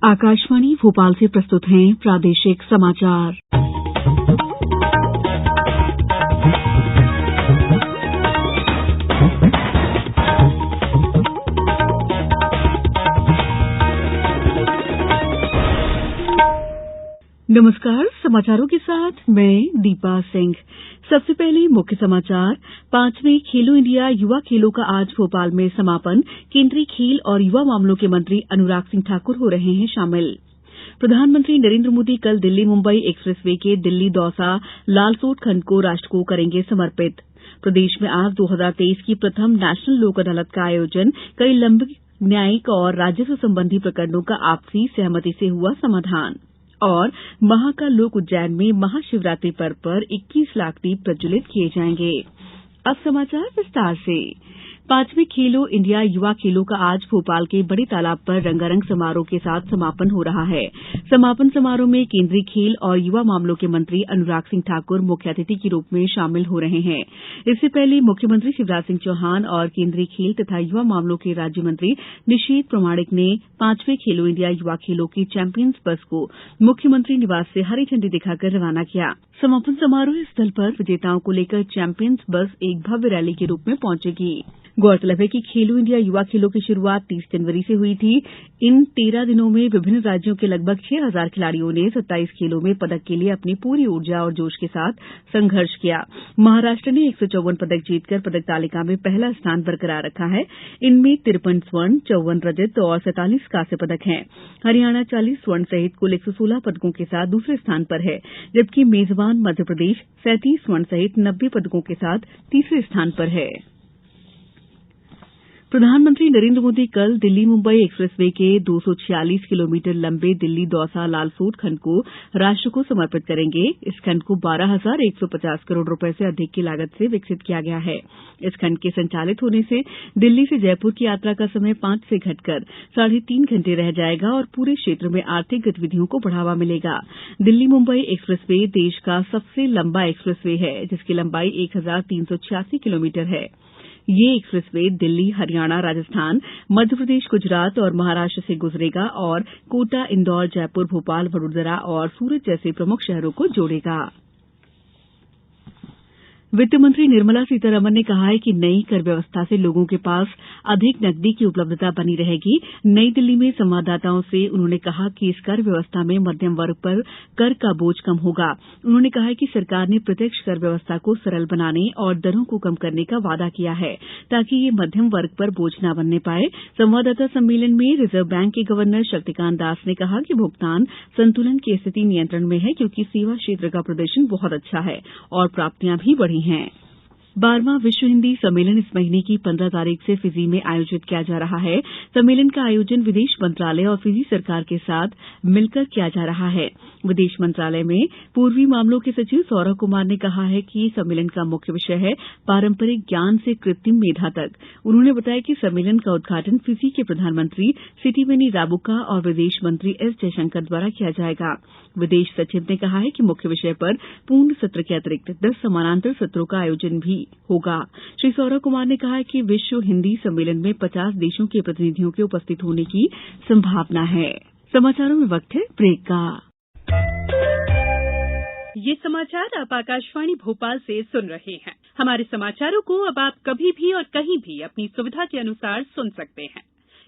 आकाशवाणी भोपाल से प्रस्तुत हैं प्रादेशिक समाचार। नमस्कार, समाचारों के साथ मैं दीपा सिंह। सबसे पहले मुख्य समाचार। 5वें खेलो इंडिया युवा खेलों का आज भोपाल में समापन। केंद्रीय खेल और युवा मामलों के मंत्री अनुराग सिंह ठाकुर हो रहे हैं शामिल। प्रधानमंत्री नरेंद्र मोदी कल दिल्ली मुंबई एक्सप्रेसवे के दिल्ली दौसा लालसोट खंड को राष्ट्र को करेंगे समर्पित। प्रदेश में आज 2023 की प्रथम नेशनल लोक अदालत का आयोजन। कई लंबित न्यायिक और राजस्व संबंधी प्रकरणों का आपसी सहमति से हुआ समाधान। और महाकाल लोक उज्जैन में महाशिवरात्रि पर्व पर 21 लाख दीप प्रज्वलित किए जाएंगे। अब समाचार विस्तार से। 5वें खेलो इंडिया युवा खेलों का आज भोपाल के बड़े तालाब पर रंगारंग समारोह के साथ समापन हो रहा है। समापन समारोह में केंद्रीय खेल और युवा मामलों के मंत्री अनुराग सिंह ठाकुर मुख्य अतिथि के रूप में शामिल हो रहे हैं। इससे पहले मुख्यमंत्री शिवराज सिंह चौहान और केंद्रीय खेल तथा युवा मामलों के राज्य मंत्री निशीथ प्रामाणिक ने 5वें खेलो इंडिया युवा खेलों की चैंपियंस बस को मुख्यमंत्री निवास से हरी झंडी दिखाकर रवाना किया। समापन समारोह स्थल पर विजेताओं को लेकर चैंपियंस बस एक भव्य रैली के रूप में पहुंचेगी। गौरतलब है कि खेलो इंडिया युवा खेलों की शुरुआत 30 जनवरी से हुई थी। इन 13 दिनों में विभिन्न राज्यों के लगभग 6,000 खिलाड़ियों ने 27 खेलों में पदक के लिए अपनी पूरी ऊर्जा और जोश के साथ संघर्ष किया। महाराष्ट्र ने 154 पदक जीतकर पदक तालिका में पहला स्थान बरकरार रखा है। इनमें 53 स्वर्ण, 54 रजत और 47 कांस्य पदक हैं। हरियाणा 40 स्वर्ण सहित कुल 116 पदकों के साथ दूसरे स्थान पर है, जबकि मेजबान मध्यप्रदेश 37 स्वर्ण सहित 90 पदकों के साथ तीसरे स्थान पर है। प्रधानमंत्री नरेंद्र मोदी कल दिल्ली मुंबई एक्सप्रेसवे के 246 किलोमीटर लंबे दिल्ली दौसा लालसोट खंड को राष्ट्र को समर्पित करेंगे। इस खंड को 12,150 करोड़ रुपए से अधिक की लागत से विकसित किया गया है। इस खंड के संचालित होने से दिल्ली से जयपुर की यात्रा का समय 5 से घटकर 3.5 घंटे रह जाएगा और पूरे क्षेत्र में आर्थिक गतिविधियों को बढ़ावा मिलेगा। दिल्ली मुंबई एक्सप्रेसवे देश का सबसे लंबा एक्सप्रेसवे है, जिसकी लंबाई 1,386 किलोमीटर है। ये एक्सप्रेसवे दिल्ली, हरियाणा, राजस्थान, मध्यप्रदेश, गुजरात और महाराष्ट्र से गुजरेगा और कोटा, इंदौर, जयपुर, भोपाल, वडोदरा और सूरत जैसे प्रमुख शहरों को जोड़ेगा। वित्त मंत्री निर्मला सीतारमण ने कहा है कि नई कर व्यवस्था से लोगों के पास अधिक नकदी की उपलब्धता बनी रहेगी। नई दिल्ली में संवाददाताओं से उन्होंने कहा कि इस कर व्यवस्था में मध्यम वर्ग पर कर का बोझ कम होगा। उन्होंने कहा कि सरकार ने प्रत्यक्ष कर व्यवस्था को सरल बनाने और दरों को कम करने का वादा किया है, ताकि ये मध्यम वर्ग पर बोझ न बनने पाए। संवाददाता सम्मेलन में रिजर्व बैंक के गवर्नर शक्तिकांत दास ने कहा कि भुगतान संतुलन की स्थिति नियंत्रण में है, क्योंकि सेवा क्षेत्र का प्रदर्शन बहुत अच्छा है और प्राप्तियां भी बढ़ी हैं। 12वां विश्व हिन्दी सम्मेलन इस महीने की 15 तारीख से फिजी में आयोजित किया जा रहा है। सम्मेलन का आयोजन विदेश मंत्रालय और फिजी सरकार के साथ मिलकर किया जा रहा है। विदेश मंत्रालय में पूर्वी मामलों के सचिव सौरभ कुमार ने कहा है कि सम्मेलन का मुख्य विषय है पारंपरिक ज्ञान से कृत्रिम मेधा तक। उन्होंने बताया कि सम्मेलन का उद्घाटन फिजी के प्रधानमंत्री सिटिवेनी राबुका और विदेश मंत्री एस जयशंकर द्वारा किया जाएगा। विदेश सचिव ने कहा है कि मुख्य विषय पर पूर्ण सत्र के अतिरिक्त 10 समानांतर सत्रों का आयोजन भी होगा। श्री सौरभ कुमार ने कहा कि विश्व हिन्दी सम्मेलन में 50 देशों के प्रतिनिधियों के उपस्थित होने की संभावना है। समाचारों में वक्त है ब्रेक का। ये समाचार आप आकाशवाणी भोपाल से सुन रहे हैं। हमारे समाचारों को अब आप कभी भी और कहीं भी अपनी सुविधा के अनुसार सुन सकते हैं।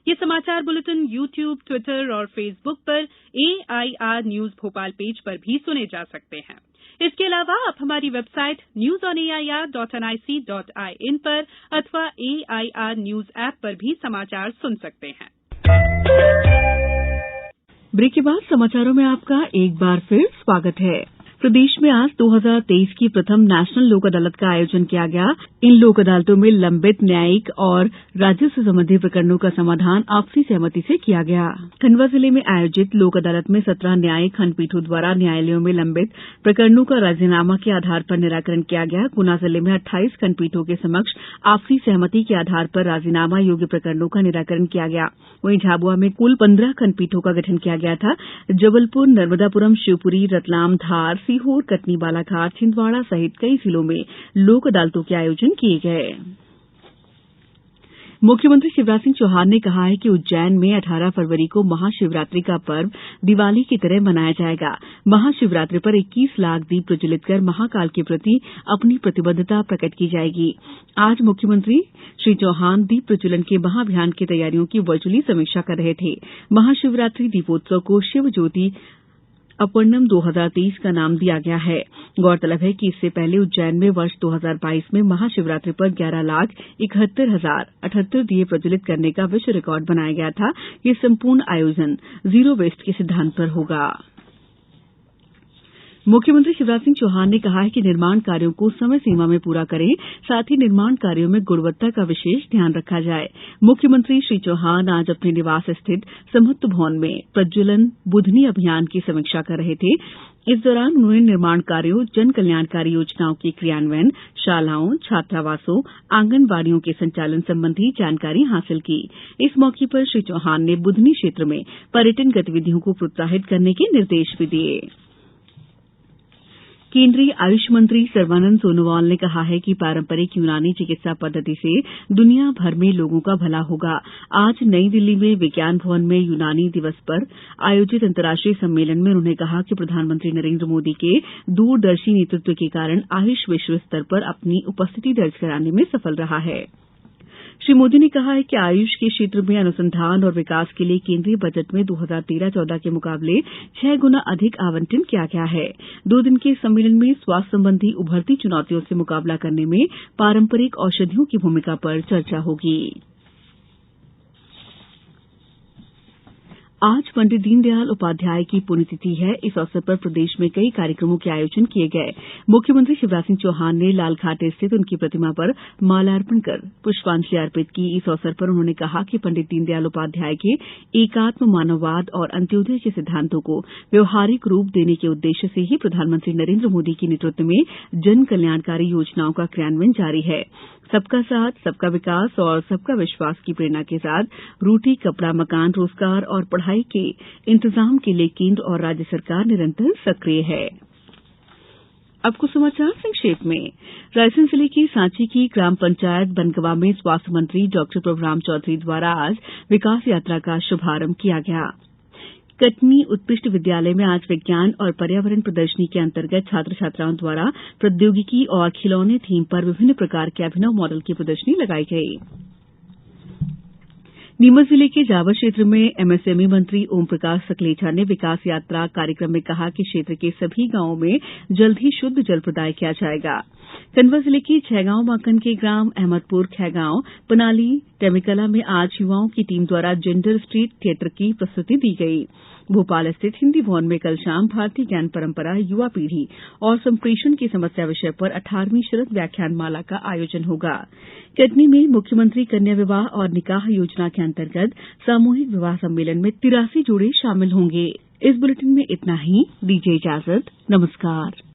ये समाचार बुलेटिन YouTube, ट्विटर और फेसबुक पर AIR न्यूज भोपाल पेज पर भी सुने जा सकते हैं। इसके अलावा आप हमारी वेबसाइट newsonair.nic.in पर अथवा AIR न्यूज ऐप पर भी समाचार सुन सकते हैं। ब्रेक के बाद समाचारों में आपका एक बार फिर स्वागत है। प्रदेश में आज 2023 की प्रथम नेशनल लोक अदालत का आयोजन किया गया। इन लोक अदालतों में लंबित न्यायिक और राजस्व संबंधी प्रकरणों का समाधान आपसी सहमति से किया गया। खंडवा जिले में आयोजित लोक अदालत में 17 न्यायिक खंडपीठों द्वारा न्यायालयों में लंबित प्रकरणों का राजीनामा के आधार पर निराकरण किया गया। गुना जिले में 28 खंडपीठों के समक्ष आपसी सहमति के आधार पर राजीनामा योग्य प्रकरणों का निराकरण किया गया। वहीं झाबुआ में कुल 15 खंडपीठों का गठन किया गया था। जबलपुर, नर्मदापुरम, शिवपुरी, रतलाम, धार, सीहोर, कटनी, बालाघाट, छिंदवाड़ा सहित कई जिलों में लोक अदालतों के आयोजन किए गए। मुख्यमंत्री शिवराज सिंह चौहान ने कहा है कि उज्जैन में 18 फरवरी को महाशिवरात्रि का पर्व दीवाली की तरह मनाया जाएगा। महाशिवरात्रि पर 21 लाख दीप प्रज्वलित कर महाकाल के प्रति अपनी प्रतिबद्धता प्रकट की जाएगी। आज मुख्यमंत्री श्री चौहान दीप प्रज्वलन के महाअभियान की तैयारियों की वर्चुअली समीक्षा कर रहे थे। महाशिवरात्रि दीपोत्सव को शिव ज्योति अपर्णम 2023 का नाम दिया गया है। गौरतलब है कि इससे पहले उज्जैन में वर्ष 2022 में महाशिवरात्रि पर 11,71,078 दिए प्रज्वलित करने का विश्व रिकॉर्ड बनाया गया था। ये संपूर्ण आयोजन जीरो वेस्ट के सिद्धांत पर होगा। मुख्यमंत्री शिवराज सिंह चौहान ने कहा है कि निर्माण कार्यों को समय सीमा में पूरा करें, साथ ही निर्माण कार्यों में गुणवत्ता का विशेष ध्यान रखा जाए। मुख्यमंत्री श्री चौहान आज अपने निवास स्थित समत्व भवन में प्रज्वलन बुधनी अभियान की समीक्षा कर रहे थे। इस दौरान उन्होंने निर्माण कार्यों, जन कल्याणकारी योजनाओं के क्रियान्वयन, शालाओं, छात्रावासों, आंगनबाड़ियों के संचालन संबंधी जानकारी हासिल की। इस मौके पर श्री चौहान ने बुधनी क्षेत्र में पर्यटन गतिविधियों को प्रोत्साहित करने के निर्देश भी दिए। केंद्रीय आयुष मंत्री सर्बानंद सोनोवाल ने कहा है कि पारंपरिक यूनानी चिकित्सा पद्धति से दुनिया भर में लोगों का भला होगा। आज नई दिल्ली में विज्ञान भवन में यूनानी दिवस पर आयोजित अंतर्राष्ट्रीय सम्मेलन में उन्होंने कहा कि प्रधानमंत्री नरेंद्र मोदी के दूरदर्शी नेतृत्व के कारण आयुष विश्व स्तर पर अपनी उपस्थिति दर्ज कराने में सफल रहा है। श्री मोदी ने कहा है कि आयुष के क्षेत्र में अनुसंधान और विकास के लिए केंद्रीय बजट में 2013-14 के मुकाबले 6 गुना अधिक आवंटन किया गया है। 2 दिन के सम्मेलन में स्वास्थ्य संबंधी उभरती चुनौतियों से मुकाबला करने में पारंपरिक औषधियों की भूमिका पर चर्चा होगी। आज पंडित दीनदयाल उपाध्याय की पुण्यतिथि है। इस अवसर पर प्रदेश में कई कार्यक्रमों के आयोजन किए गए। मुख्यमंत्री शिवराज सिंह चौहान ने लालघाट स्थित उनकी प्रतिमा पर माल्यार्पण कर पुष्पांजलि अर्पित की। इस अवसर पर उन्होंने कहा कि पंडित दीनदयाल उपाध्याय के एकात्म मानववाद और अंत्योदय के सिद्धांतों को व्यवहारिक रूप देने के उद्देश्य से ही प्रधानमंत्री नरेंद्र मोदी के नेतृत्व में जन कल्याणकारी योजनाओं का क्रियान्वयन जारी है। सबका साथ, सबका विकास और सबका विश्वास की प्रेरणा के साथ रोटी, कपड़ा, मकान, रोजगार और पढ़ाई के इंतजाम के लिए केंद्र और राज्य सरकार निरंतर सक्रिय है। अब कुछ समाचार संक्षेप में। रायसेन जिले के सांची की ग्राम पंचायत बनगवा में स्वास्थ्य मंत्री डॉक्टर प्रभुराम चौधरी द्वारा आज विकास यात्रा का शुभारंभ किया गया। कटनी उत्कृष्ट विद्यालय में आज विज्ञान और पर्यावरण प्रदर्शनी के अंतर्गत छात्र छात्राओं द्वारा प्रौद्योगिकी और खिलौने थीम पर विभिन्न प्रकार के अभिनव मॉडल की प्रदर्शनी लगाई गई। नीमच जिले के जावर क्षेत्र में एमएसएमई मंत्री ओम प्रकाश सकलेचा ने विकास यात्रा कार्यक्रम में कहा कि क्षेत्र के सभी गांवों में जल्द ही शुद्ध जल प्रदाय किया जाएगा। खंडवा जिले के छैगांव माखन के ग्राम अहमदपुर, खैगांव, पनाली, टेमिकला में आज युवाओं की टीम द्वारा जेंडर स्ट्रीट थिएटर की प्रस्तुति दी गई। भोपाल स्थित हिंदी भवन में कल शाम भारतीय ज्ञान परंपरा, युवा पीढ़ी और संप्रेषण की समस्या विषय पर 18वीं शरद व्याख्यान माला का आयोजन होगा। कटनी में मुख्यमंत्री कन्या विवाह और निकाह योजना के अंतर्गत सामूहिक विवाह सम्मेलन में 83 जोड़े शामिल होंगे। इस बुलेटिन में इतना ही। दीजिए इजाजत। नमस्कार।